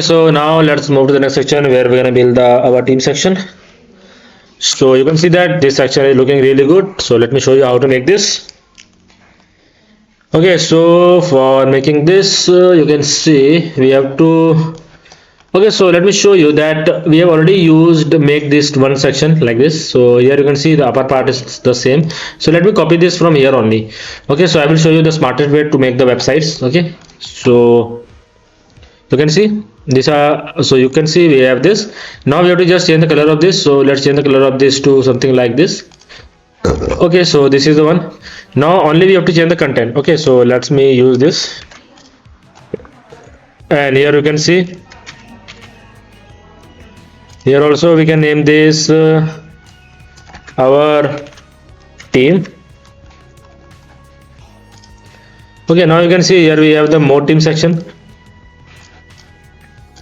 So now let's move to the next section where we're gonna build our team section. So you can see that this section is looking really good. So let me show you how to make this. Okay, so for making this, you can see we have to. Okay, so let me show you that we have already used make this one section like this. So here you can see the upper part is the same. So let me copy this from here only. Okay, so I will show you the smartest way to make the websites. Okay, so you can see these are, so you can see we have this. Now we have to just change the color of this. So let's change the color of this to something like this. Okay, so this is the one. Now only we have to change the content. Okay, so let me use this, and here you can see, here also we can name this our team. Okay, now you can see here we have the more team section.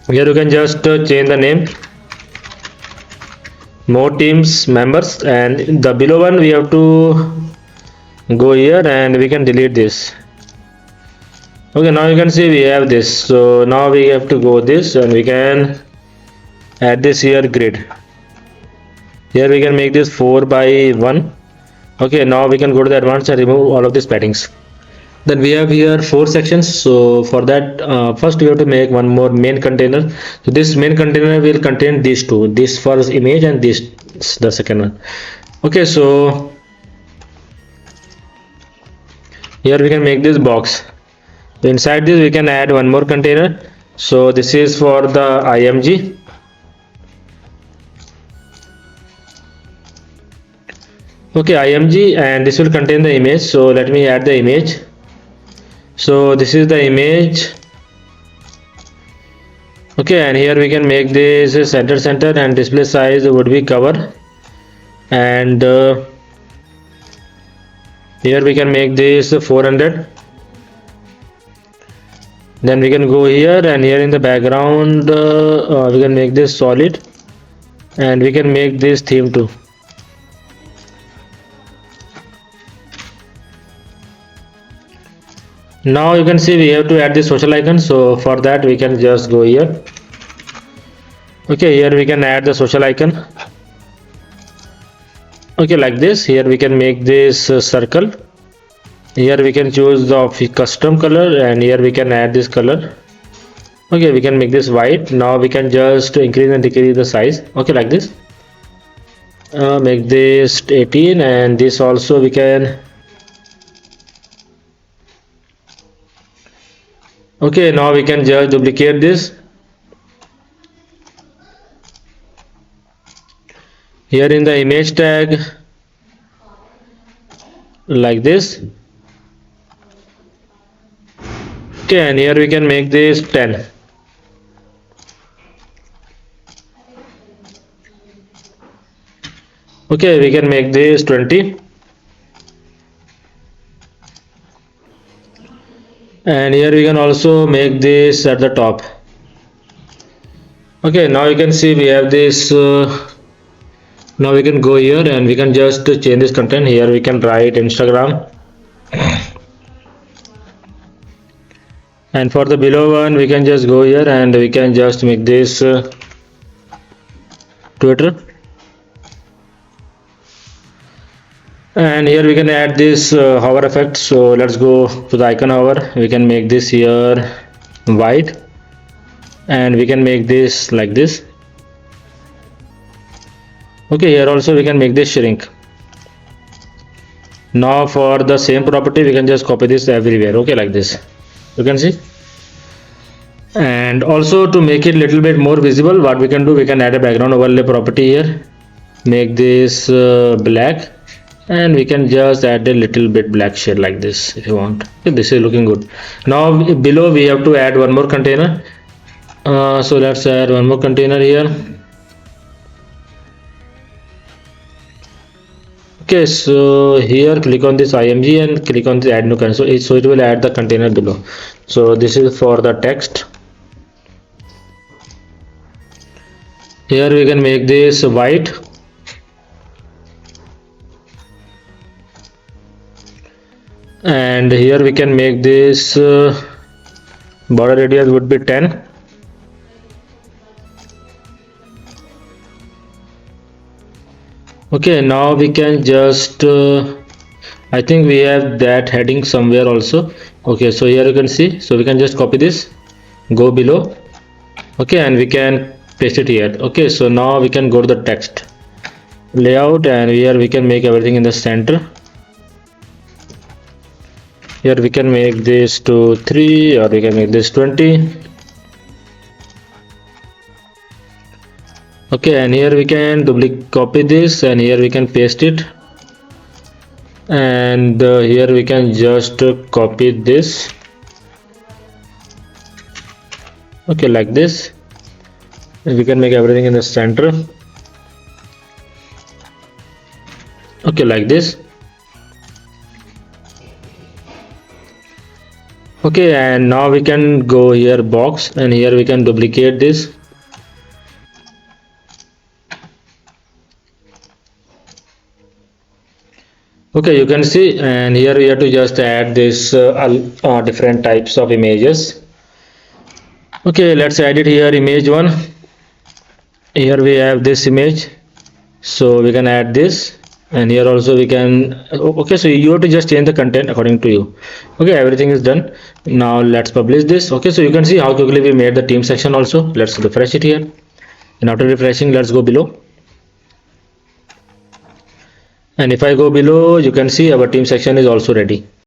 Here you can just change the name, more teams members, and the below one we have to go here and we can delete this. Okay, now you can see we have this. So now we have to go this and we can add this here grid. Here we can make this 4 by 1. Okay, now we can go to the advanced and remove all of these paddings. Then we have here 4 sections. So for that, first we have to make one more main container. So this main container will contain these two, this first image and this the second one. Okay, so here we can make this box. Inside this we can add one more container. So this is for the img. Okay, img, and this will contain the image. So let me add the image. So this is the image. Okay, and here we can make this center and display size would be cover, and here we can make this 400. Then we can go here, and here in the background we can make this solid, and we can make this theme too. Now you can see we have to add the social icon. So for that we can just go here. Okay, here we can add the social icon. Okay, like this. Here we can make this circle. Here we can choose the custom color, and here we can add this color. Okay, we can make this white. Now we can just increase and decrease the size. Okay, like this. Make this 18, and this also we can. Okay, now we can just duplicate this. Here in the image tag, like this. Okay, and here we can make this 10. Okay, we can make this 20. And here we can also make this at the top. Okay, now you can see we have this. Now we can go here and we can just change this content. Here we can write Instagram, and for the below one we can just go here and we can just make this Twitter, and here we can add this hover effect. So let's go to the icon hover. We can make this here white, and we can make this like this. Okay, here also we can make this shrink. Now for the same property we can just copy this everywhere. Okay, like this, you can see. And also to make it little bit more visible, what we can do, we can add a background overlay property here. Make this black, and we can just add a little bit black shade like this if you want. Okay, this is looking good. Now below we have to add one more container. So let's add one more container here. Okay, so here click on this img and click on the add new container. So it will add the container below. So this is for the text. Here we can make this white, and here we can make this border radius would be 10. Okay, now we can just I think we have that heading somewhere also. Okay, so here you can see, so we can just copy this, go below, okay, and we can paste it here. Okay, so now we can go to the text layout, and here we can make everything in the center. Here we can make this to 3, or we can make this 20. Okay, and here we can duplicate, copy this, and here we can paste it, and here we can just copy this, okay, like this. We can make everything in the center, okay, like this. Okay, and now we can go here box, and here we can duplicate this. Okay, you can see, and here we have to just add this different types of images. Okay, let's add it here, image one. Here we have this image, so we can add this, and here also we can, okay, so you have to just change the content according to you. Okay, everything is done. Now let's publish this. Okay, so you can see how quickly we made the team section also. Let's refresh it here, and after refreshing, let's go below, and if I go below, you can see our team section is also ready.